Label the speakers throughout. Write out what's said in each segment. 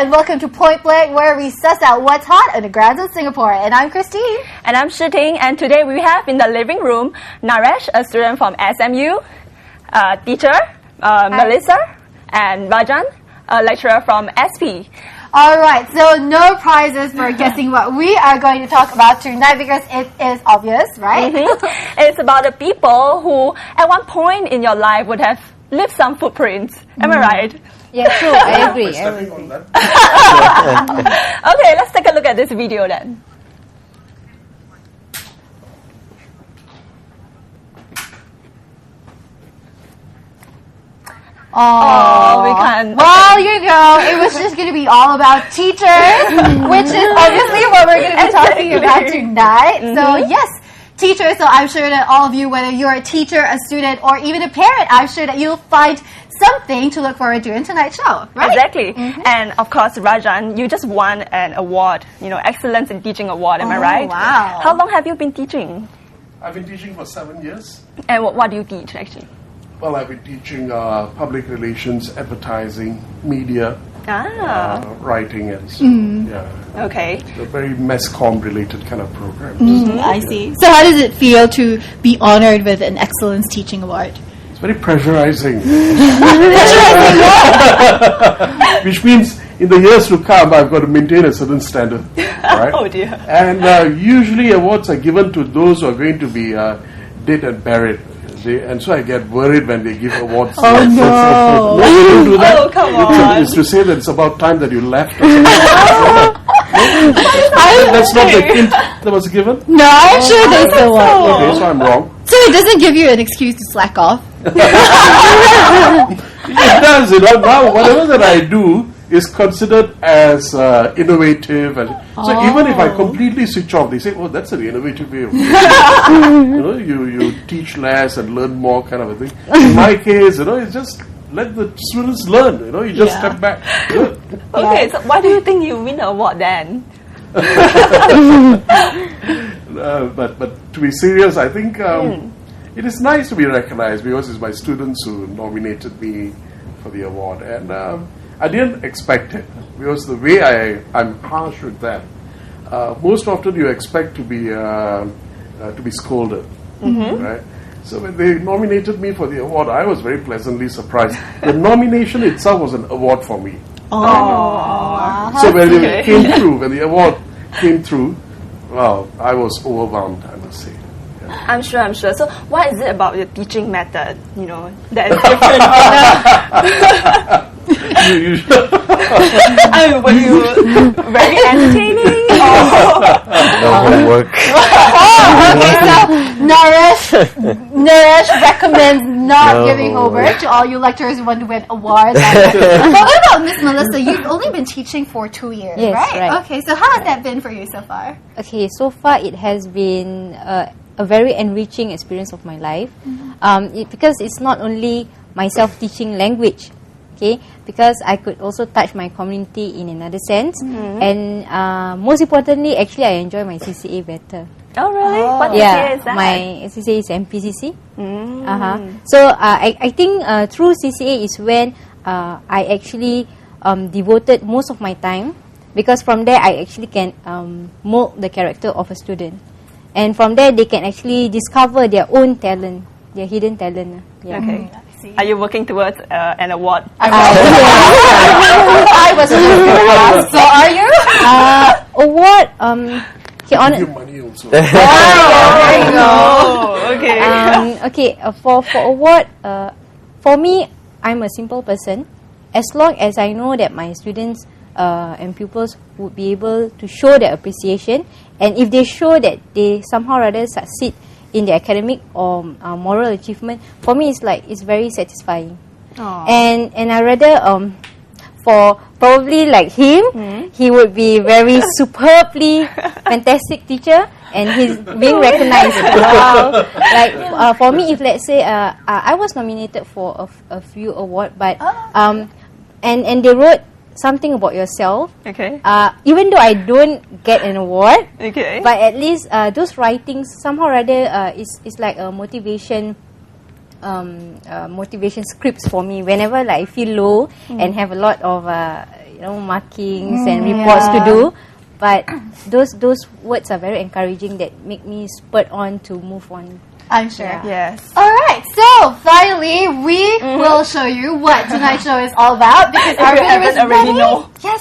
Speaker 1: and welcome to Point Blank, where we suss out what's hot on the grounds of Singapore. And I'm Kristine.
Speaker 2: And I'm Shi Ting, and today we have in the living room Naresh, a student from SMU, teacher, Melissa.And Rajan, a lecturer from SP.
Speaker 1: Alright, so no prizes for guessing what we are going to talk about tonight because it is obvious, right?
Speaker 2: It's about the people who at one point in your life would have left some footprints. Am I right?
Speaker 3: Yeah, true. I agree.
Speaker 2: Okay, let's take a look at this video then.
Speaker 1: Oh,
Speaker 2: we can't.
Speaker 1: Well, you know, it was just going to be all about teachers, which is obviously what we're going to be talking about tonight. So, yes, teachers. So I'm sure that all of you, whether you're a teacher, a student, or even a parent, I'm sure that you'll find something to look forward to in tonight's show, right?
Speaker 2: Exactly. And of course, Rajan, you just won an award, Excellence in Teaching Award, am I right?
Speaker 1: Wow.
Speaker 2: How long have you been teaching?
Speaker 4: I've been teaching for 7 years.
Speaker 2: And what do you teach, actually?
Speaker 4: Well, I've been teaching public relations, advertising, media, writing, and so yeah.
Speaker 2: Okay.
Speaker 4: A very MESCOM-related kind of program.
Speaker 1: I see. So how does it feel to be honored with an Excellence Teaching Award?
Speaker 4: It's very pressurizing. Which means in the years to come, I've got to maintain a certain standard. Right?
Speaker 2: Oh dear.
Speaker 4: And usually awards are given to those who are going to be dead and buried. And so I get worried when they give awards.
Speaker 1: Oh no!
Speaker 4: No, you don't do that.
Speaker 2: Oh, come on.
Speaker 4: It's to say that it's about time that you left. Or that's not the hint that was given?
Speaker 1: No, I'm sure there's the one.
Speaker 4: Okay, so I'm wrong.
Speaker 1: So it doesn't give you an excuse to slack off?
Speaker 4: It does, now whatever that I do is considered as innovative, and so even if I completely switch off, they say, "Oh, that's an innovative way of teaching." You teach less and learn more, kind of a thing. In my case, it's just let the students learn. You just step back. Good.
Speaker 2: Okay, so why do you think you win the award then?
Speaker 4: But to be serious, I think it is nice to be recognized because it's my students who nominated me for the award, and I didn't expect it because the way I'm harsh with them. Most often you expect to be scolded, right? So when they nominated me for the award, I was very pleasantly surprised. The nomination itself was an award for me. So when it came through, when the award came through, well, I was overwhelmed, I must say.
Speaker 2: I'm sure. So what is it about your teaching method, that is different? Were you very entertaining?
Speaker 5: No homework.
Speaker 1: Okay, so Naresh recommends not giving homework to all you lecturers who want to win awards. But what about Miss Melissa? You've only been teaching for 2 years,
Speaker 3: Yes, right?
Speaker 1: Okay, so how has that been for you so far?
Speaker 3: Okay, so far it has been a very enriching experience of my life. Because it's not only myself teaching language, okay, because I could also touch my community in another sense, and most importantly, actually, I enjoy my CCA better.
Speaker 2: Oh really? What CCA is that?
Speaker 3: My CCA is MPCC. So I think through CCA is when I actually devoted most of my time, because from there I actually can mold the character of a student, and from there they can actually discover their own talent, their hidden talent.
Speaker 2: Okay. Are you working towards an award?
Speaker 1: I was just going to ask. So are you?
Speaker 3: Award.
Speaker 4: Give you money also.
Speaker 1: There you go.
Speaker 3: Okay. For award, for me, I'm a simple person. As long as I know that my students and pupils would be able to show their appreciation, and if they show that they somehow rather succeed in the academic or moral achievement, for me it's very satisfying. And I rather for probably like him, he would be very superbly fantastic teacher, and he's being recognized. Wow. Like for me, if let's say I was nominated for a few awards, but and they wrote something about yourself.
Speaker 2: Okay.
Speaker 3: Even though I don't get an award,
Speaker 2: okay,
Speaker 3: but at least those writings somehow rather is like a motivation motivation scripts for me whenever like I feel low and have a lot of markings and reports to do. But those words are very encouraging that make me spurred on to move on.
Speaker 1: I'm sure.
Speaker 2: Yes.
Speaker 1: All right, so finally we will show you what tonight's show is all about because our video is
Speaker 2: already
Speaker 1: ready.
Speaker 2: know.
Speaker 1: Yes.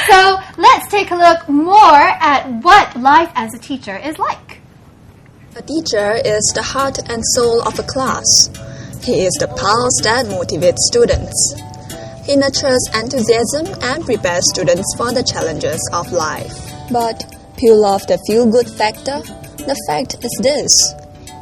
Speaker 1: So let's take a look more at what life as a teacher is like.
Speaker 6: A teacher is the heart and soul of a class. He is the pulse that motivates students. He nurtures enthusiasm and prepares students for the challenges of life. But peel off the feel-good factor, the fact is this.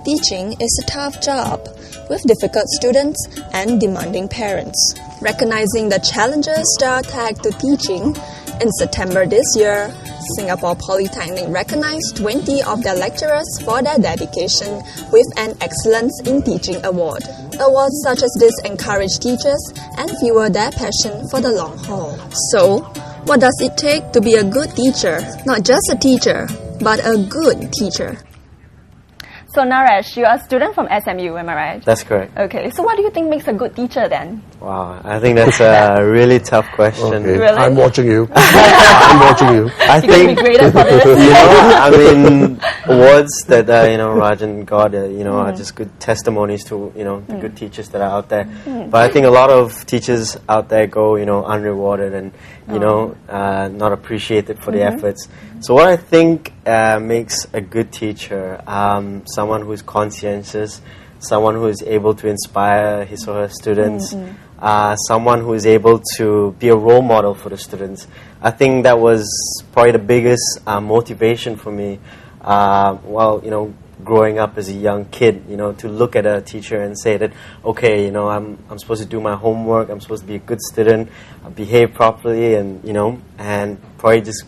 Speaker 6: Teaching is a tough job with difficult students and demanding parents. Recognizing the challenges that are tagged to teaching, in September this year, Singapore Polytechnic recognized 20 of their lecturers for their dedication with an Excellence in Teaching Award. Awards such as this encourage teachers and fuel their passion for the long haul. So, what does it take to be a good teacher? Not just a teacher, but a good teacher.
Speaker 2: So Naresh, you are a student from SMU, am I right?
Speaker 5: That's correct.
Speaker 2: Okay, so what do you think makes a good teacher then?
Speaker 5: Wow, I think that's a really tough question.
Speaker 4: Okay.
Speaker 2: Really?
Speaker 4: I'm watching you. I'm watching you.
Speaker 5: I
Speaker 2: You're going to
Speaker 5: think
Speaker 2: be graded for this?
Speaker 5: I mean, awards that Rajan got, are just good testimonies to the good teachers that are out there. But I think a lot of teachers out there go unrewarded and not appreciated for the efforts. So what I think makes a good teacher, someone who is conscientious, someone who is able to inspire his or her students, someone who is able to be a role model for the students. I think that was probably the biggest motivation for me growing up as a young kid, to look at a teacher and say that, okay, I'm supposed to do my homework, I'm supposed to be a good student, behave properly, and probably just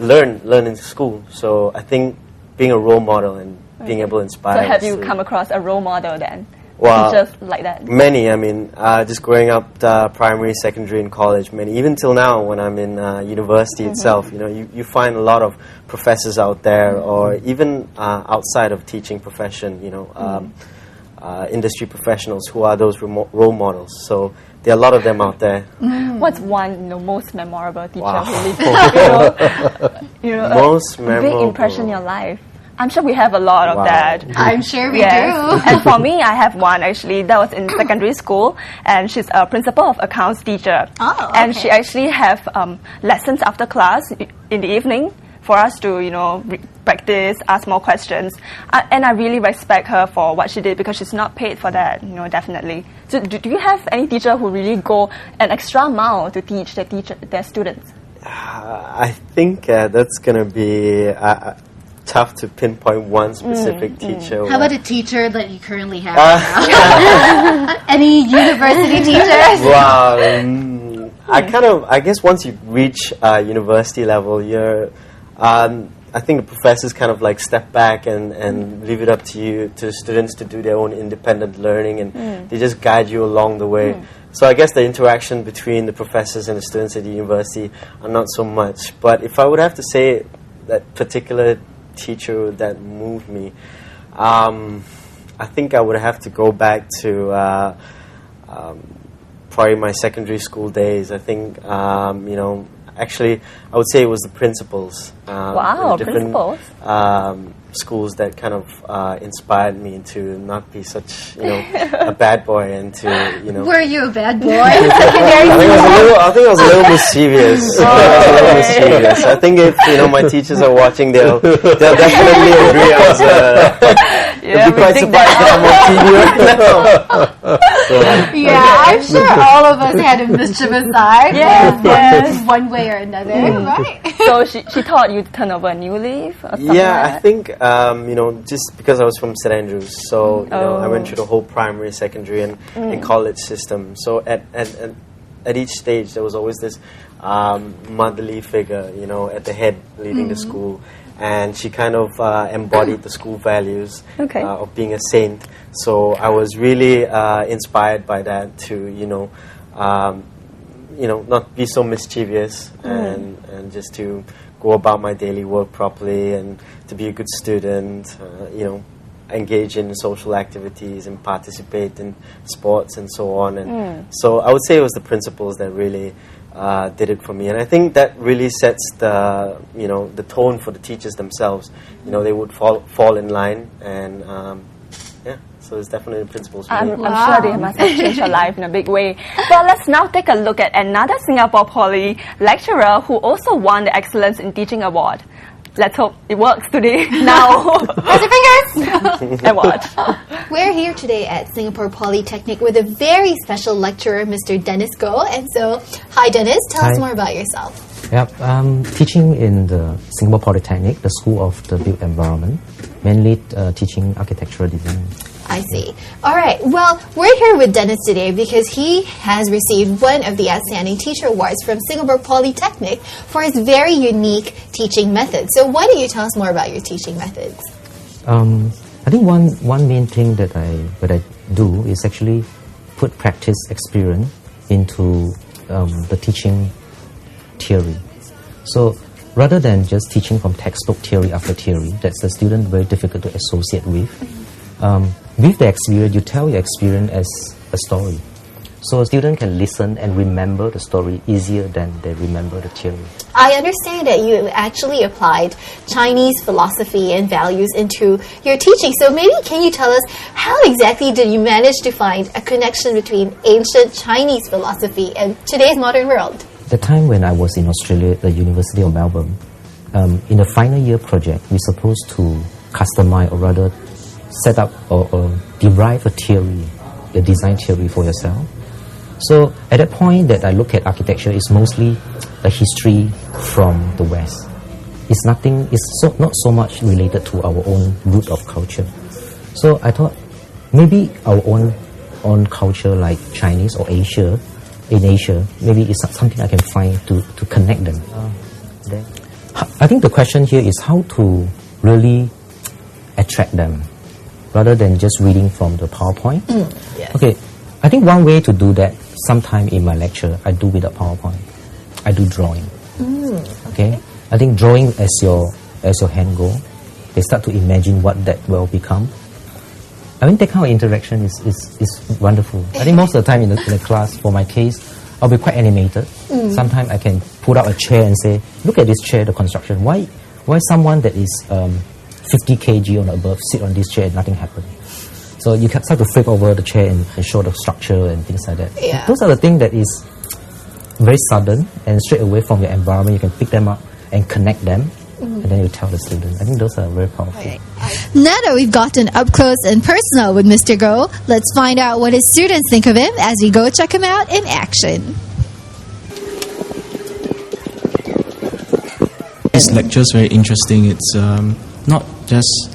Speaker 5: learn in school. So I think being a role model and being able to inspire.
Speaker 2: So have you come across a role model then?
Speaker 5: Well,
Speaker 2: Teachers like that?
Speaker 5: Many. I mean, just growing up, primary, secondary, and college. Many. Even till now, when I'm in university itself, you find a lot of professors out there, or even outside of teaching profession, industry professionals who are those role models. So there are a lot of them out there.
Speaker 2: What's one most memorable teacher
Speaker 5: Wow.
Speaker 2: who leaves
Speaker 5: Most
Speaker 2: a
Speaker 5: memorable.
Speaker 2: big impression in your life? I'm sure we have a lot of
Speaker 5: Wow.
Speaker 2: that.
Speaker 1: I'm sure we
Speaker 2: Yes.
Speaker 1: do.
Speaker 2: And for me, I have one actually that was in secondary school, and she's a principal of accounts teacher.
Speaker 1: Oh,
Speaker 2: And
Speaker 1: okay.
Speaker 2: she actually have lessons after class in the evening for us to practice, ask more questions. And I really respect her for what she did because she's not paid for that, definitely. So do you have any teacher who really go an extra mile to teach their students?
Speaker 5: I think that's gonna be tough to pinpoint one specific teacher.
Speaker 1: How about a teacher that you currently have right now? Any university teachers?
Speaker 5: Wow. I guess once you reach university level, I think the professors kind of like step back and leave it up to the students to do their own independent learning, and they just guide you along the way. So I guess the interaction between the professors and the students at the university are not so much. But if I would have to say that particular teacher that moved me, I think I would have to go back to probably my secondary school days. I think actually I would say it was the principals.
Speaker 2: Wow,
Speaker 5: different,
Speaker 2: principals.
Speaker 5: Schools that kind of inspired me to not be such a bad boy and to
Speaker 1: Were you a bad boy?
Speaker 5: I think I was a little mischievous. I think if my teachers are watching, they'll definitely agree. They'll be quite surprised that I'm on TV right now.
Speaker 1: Yeah, I'm sure all of us had a mischievous side.
Speaker 2: Yes.
Speaker 1: One way or another, right?
Speaker 2: So she taught you to turn over a new leaf or something
Speaker 5: Yeah,
Speaker 2: like
Speaker 5: I think just because I was from St Andrews, so I went through the whole primary, secondary, and college system. So at each stage, there was always this motherly figure, at the head leading the school, and she kind of embodied the school values of being a saint. So I was really inspired by that to not be so mischievous and just to go about my daily work properly and to be a good student, engage in social activities and participate in sports and so on. And so I would say it was the principals that really did it for me. And I think that really sets the, the tone for the teachers themselves. They would fall in line, and so it's definitely the principles for me.
Speaker 2: I'm sure they must have changed your life in a big way. Well, let's now take a look at another Singapore Poly lecturer who also won the Excellence in Teaching Award. Let's hope it works today. Now,
Speaker 1: cross your fingers!
Speaker 2: And watch.
Speaker 1: We're here today at Singapore Polytechnic with a very special lecturer, Mr. Dennis Goh. And so, hi Dennis, tell us more about yourself.
Speaker 7: Yep, I'm teaching in the Singapore Polytechnic, the School of the Built Environment, mainly teaching architectural design.
Speaker 1: I see. All right. Well, we're here with Dennis today because he has received one of the Outstanding Teacher Awards from Singapore Polytechnic for his very unique teaching method. So why don't you tell us more about your teaching methods?
Speaker 7: I think one main thing that I do is actually put practice experience into the teaching theory. So rather than just teaching from textbook theory after theory, that's the student very difficult to associate with. With the experience, you tell your experience as a story. So a student can listen and remember the story easier than they remember the theory.
Speaker 1: I understand that you actually applied Chinese philosophy and values into your teaching. So maybe can you tell us how exactly did you manage to find a connection between ancient Chinese philosophy and today's modern world?
Speaker 7: The time when I was in Australia at the University of Melbourne, in the final year project, we're supposed to customize or rather set up or derive a theory, a design theory for yourself. So at that point that I look at architecture, it's mostly a history from the West. It's not so much related to our own root of culture. So I thought maybe our own culture like Chinese or Asia, maybe it's something I can find to connect them. I think the question here is how to really attract them, rather than just reading from the PowerPoint.
Speaker 1: Yes.
Speaker 7: Okay, I think one way to do that, sometime in my lecture, I do without PowerPoint. I do drawing. Okay, I think drawing as your hand goal, they start to imagine what that will become. I think that kind of interaction is wonderful. I think most of the time in the class, for my case, I'll be quite animated. Sometimes I can put out a chair and say, look at this chair, the construction. Why someone that is 50 kg or above sit on this chair and nothing happens? So you can start to flip over the chair and show the structure and things like that.
Speaker 1: Yeah.
Speaker 7: Those are the things that is very sudden and straight away from your environment. You can pick them up and connect them, and then you tell the student. I think those are very powerful.
Speaker 1: Right. Now that we've gotten up close and personal with Mr. Goh, let's find out what his students think of him as we go check him out in action.
Speaker 8: This lecture is very interesting. It's not just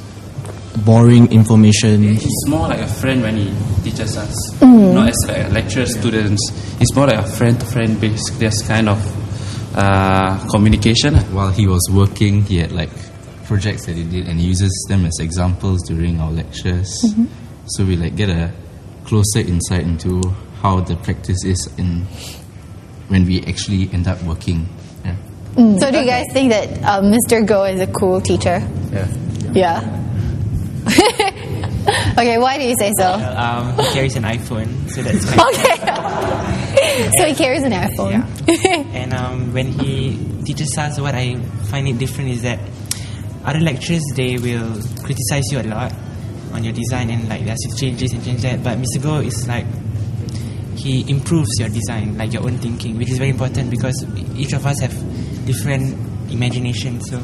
Speaker 8: boring information.
Speaker 9: He's more like a friend when he teaches us, not as like a lecturer students. It's more like a friend-to-friend based. There's kind of communication.
Speaker 10: While he was working, he had like projects that he did, and he uses them as examples during our lectures. So we like get a closer insight into how the practice is when we actually end up working. Yeah.
Speaker 1: So do you guys think that Mr. Goh is a cool teacher? Yeah. Okay, why do you say so?
Speaker 11: He carries an iPhone, so that's kind
Speaker 1: Okay. So he carries an iPhone.
Speaker 11: Yeah. And when he teaches us, what I find it different is that other lecturers, they will criticize you a lot on your design and like there's changes and change that. But Mr. Goh is like, he improves your design, like your own thinking, which is very important because each of us have different imagination. So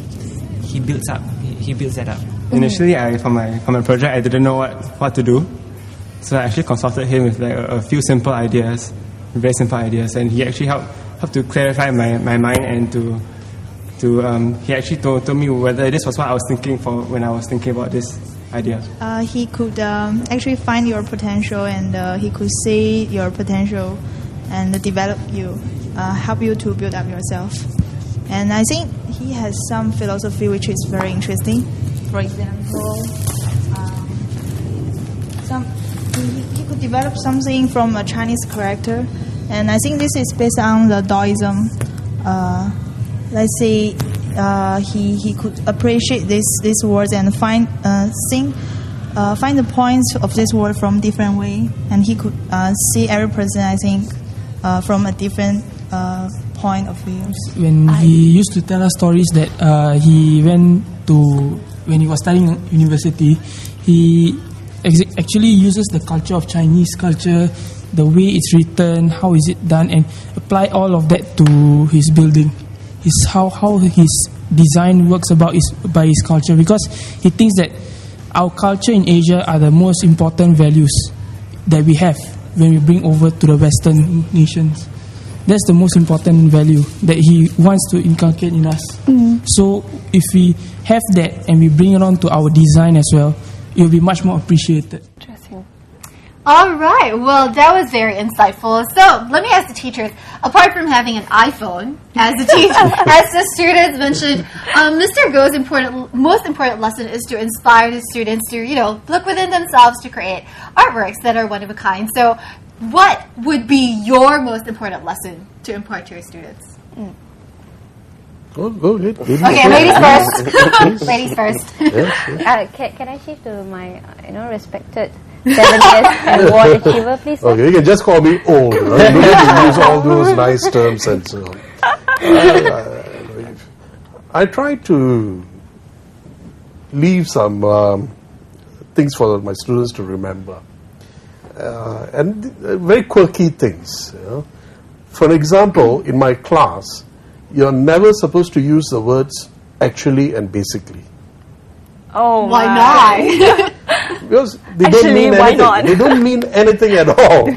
Speaker 11: he builds that up.
Speaker 12: Initially, for my project, I didn't know what to do, so I actually consulted him with like a few simple ideas, very simple ideas, and he actually helped to clarify my mind and he actually told me whether this was what I was thinking for when I was thinking about this idea.
Speaker 13: He could actually find your potential, and he could see your potential and develop you, help you to build up yourself. And I think he has some philosophy which is very interesting. For example, he could develop something from a Chinese character, and I think this is based on the Taoism. Let's say he could appreciate these words and find the points of this word from different way, and he could see every person, I think, from a different point of view.
Speaker 14: When he used to tell us stories that when he was studying university, he actually uses the culture of Chinese culture, the way it's written, how is it done, and apply all of that to his building. How his design works by his culture, because he thinks that our culture in Asia are the most important values that we have when we bring over to the Western nations. That's the most important value that he wants to inculcate in us. So if we have that and we bring it on to our design as well, it will be much more appreciated.
Speaker 2: Interesting.
Speaker 1: All right. Well, that was very insightful. So let me ask the teachers, apart from having an iPhone, as the students mentioned, Mr. Go's most important lesson is to inspire the students to, look within themselves to create artworks that are one of a kind. So what would be your most important lesson to impart to your students?
Speaker 4: Go ahead.
Speaker 1: Okay, ladies first. Ladies first.
Speaker 4: Yes.
Speaker 3: Can I shift to my, respected 7 years award achiever, please? Sir?
Speaker 4: Okay, you can just call me old. Right? You don't need to use all those nice terms and so on. I try to leave some things for my students to remember, and very quirky things. For example, in my class, you're never supposed to use the words actually and basically.
Speaker 2: Oh,
Speaker 1: why not?
Speaker 4: Because they don't mean anything. They don't mean anything at all.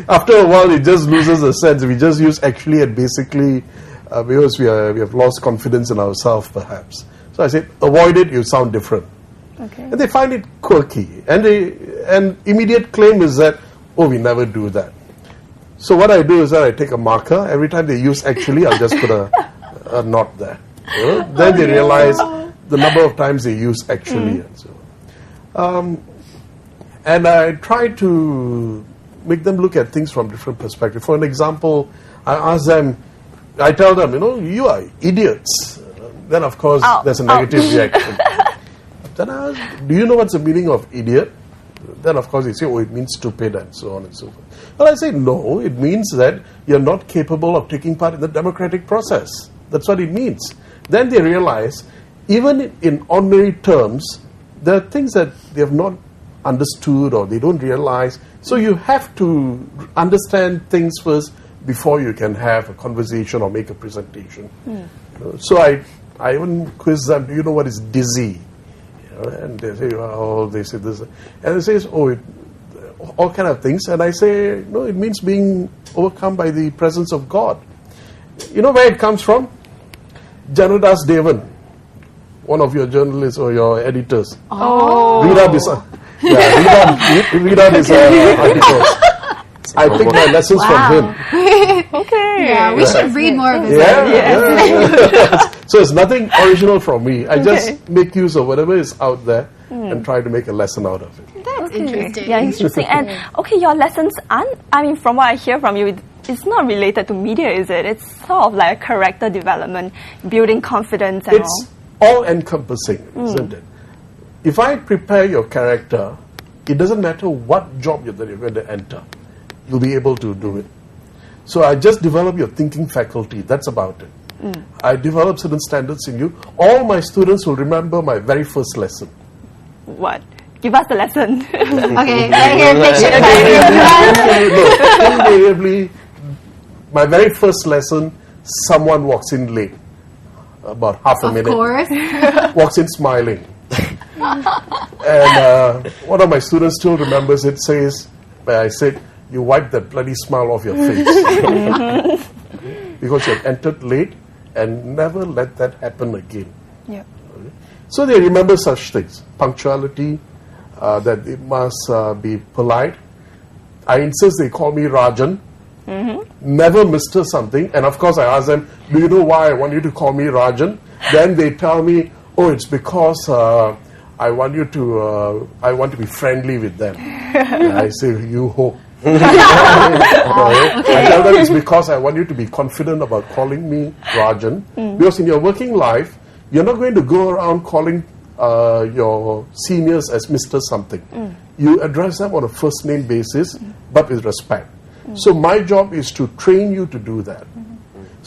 Speaker 4: After a while, it just loses the sense. We just use actually and basically because we have lost confidence in ourselves, perhaps. So I said, avoid it. You sound different.
Speaker 2: Okay.
Speaker 4: And they find it quirky, and immediate claim is that, we never do that. So what I do is that I take a marker. Every time they use actually, I'll just put a knot there. Then they realize the number of times they use actually and so on. And I try to make them look at things from different perspectives. For an example, I tell them, you are idiots. Then of course there's a negative reaction. Then I ask, do you know what's the meaning of idiot? Then of course they say, it means stupid and so on and so forth. Well, I say, no, it means that you're not capable of taking part in the democratic process. That's what it means. Then they realize, even in ordinary terms, there are things that they have not understood or they don't realize. So you have to understand things first before you can have a conversation or make a presentation. So I even quiz them, do you know what is dizzy? And they say, they say this. And they say, all kind of things. And I say, no, it means being overcome by the presence of God. You know where it comes from? Janadas Devan, one of your journalists or your editors. Read out his articles. I picked my lessons from him.
Speaker 2: Okay.
Speaker 1: Yeah, we should read more of his
Speaker 4: So it's nothing original from me. I just make use of whatever is out there and try to make a lesson out of it.
Speaker 1: That's interesting.
Speaker 2: Yeah, interesting. And your lessons aren't, from what I hear from you, it's not related to media, is it? It's sort of like a character development, building confidence and
Speaker 4: it's all encompassing, isn't it? If I prepare your character, it doesn't matter what job that you're going to enter, you'll be able to do it. So I just develop your thinking faculty. That's about it. I develop certain standards in you. All my students will remember my very first lesson.
Speaker 2: What? Give us the lesson.
Speaker 1: Okay, right here, picture
Speaker 4: Invariably, my very first lesson, someone walks in late, about half a minute.
Speaker 1: Of course.
Speaker 4: Walks in smiling. And one of my students still remembers it, I said, you wipe that bloody smile off your face. Because you have entered late and never let that happen again.
Speaker 2: Yeah.
Speaker 4: So they remember such things. Punctuality, that it must be polite. I insist they call me Rajan. Never Mr. something. And of course I ask them, do you know why I want you to call me Rajan? Then they tell me, it's because I want to be friendly with them. I say, you hope. I tell them it's because I want you to be confident about calling me Rajan. Because in your working life, you're not going to go around calling your seniors as Mr. something. You address them on a first name basis, but with respect. So my job is to train you to do that.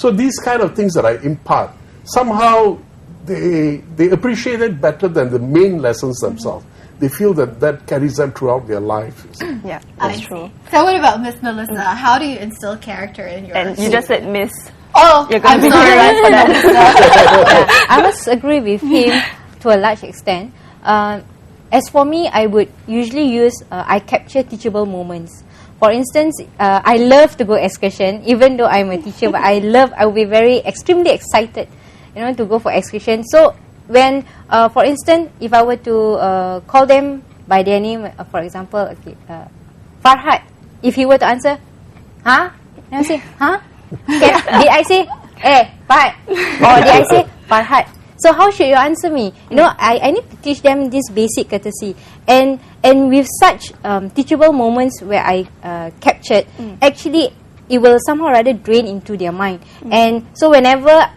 Speaker 4: So these kind of things that I impart, somehow they appreciate it better than the main lessons themselves. They feel that carries them throughout their life.
Speaker 2: Yeah, that's true.
Speaker 1: So what about Miss Melissa? How do you instill character in your
Speaker 2: And you just said Miss.
Speaker 1: Oh,
Speaker 2: you're going
Speaker 1: I'm
Speaker 2: to be
Speaker 1: sorry.
Speaker 2: right for that.
Speaker 3: Yeah, I must agree with him to a large extent. As for me, I would usually use I capture teachable moments. For instance, I love to go excursion, even though I'm a teacher, but I will be extremely excited, to go for excursion. So when, for instance, if I were to call them by their name, for example, Farhad, if he were to answer, huh? And I say, huh? Okay, did I say, Farhad? Or did I say, Farhad? So how should you answer me? I need to teach them this basic courtesy. And with such teachable moments where I captured, actually, it will somehow rather drain into their mind. And so whenever,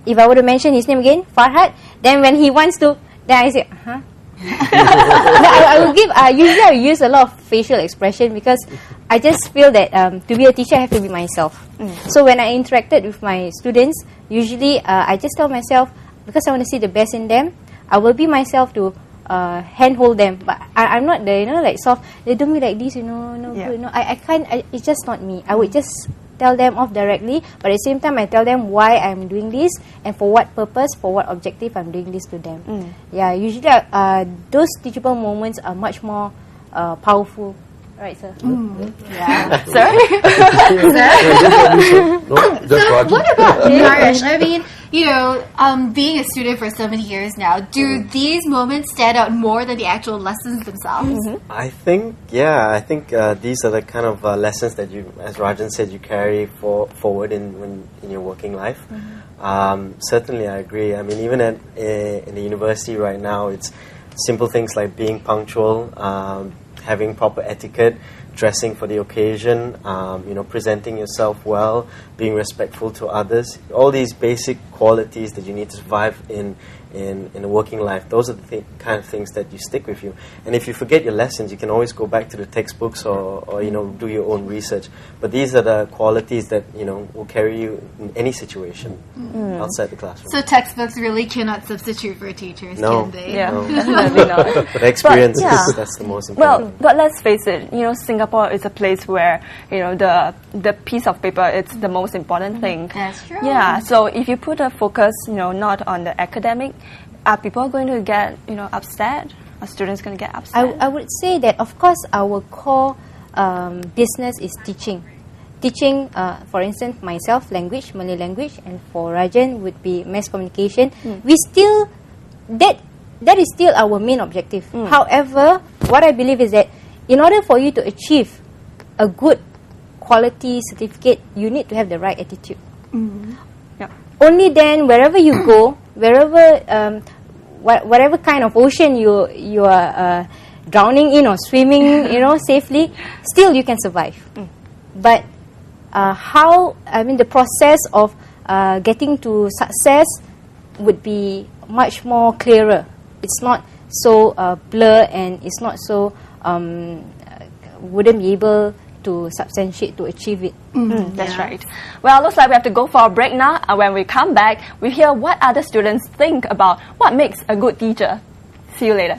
Speaker 3: if I were to mention his name again, Farhad, then when he wants to, then I say, huh? I will give, usually I use a lot of facial expression because I just feel that to be a teacher, I have to be myself. So when I interacted with my students, usually I just tell myself, because I want to see the best in them, I will be myself to handhold them. But I'm not the, soft, they do me like this, good, I can't, it's just not me. I would just tell them off directly, but at the same time I tell them why I'm doing this and for what purpose, for what objective I'm doing this to them. Yeah, usually those teachable moments are much more powerful. Right, sir?
Speaker 1: Yeah.
Speaker 2: Sir?
Speaker 1: So what about Naresh? I mean, being a student for so many years now, do these moments stand out more than the actual lessons themselves?
Speaker 5: I think these are the kind of lessons that you, as Rajan said, you carry forward in your working life. Certainly, I agree. I mean, even in the university right now, it's simple things like being punctual, having proper etiquette, dressing for the occasion, presenting yourself well, being respectful to others. All these basic qualities that you need to survive in a working life. Those are the kind of things that you stick with you. And if you forget your lessons, you can always go back to the textbooks or do your own research. But these are the qualities that will carry you in any situation outside the classroom.
Speaker 1: So textbooks really cannot substitute for teachers, can they?
Speaker 2: Yeah, definitely not.
Speaker 5: But experience that's the most important.
Speaker 2: Well, but let's face it, Singapore is a place where, the piece of paper is the most important thing.
Speaker 1: That's true.
Speaker 2: Yeah, so if you put a focus, not on the academic, are people going to get, upset? Are students going to get upset?
Speaker 3: I would say that, of course, our core business is teaching. Teaching, for instance, myself, language, Malay language, and for Rajan would be mass communication. We still, that is still our main objective. However, what I believe is that in order for you to achieve a good quality certificate, you need to have the right attitude. Only then, wherever you go, wherever, whatever kind of ocean you are drowning in or swimming, safely, still you can survive. But the process of getting to success would be much more clearer. It's not so blur and it's not so wouldn't be able to substantiate to achieve it.
Speaker 2: That's right. Well, looks like we have to go for a break now. And when we come back, we hear what other students think about what makes a good teacher. See you later.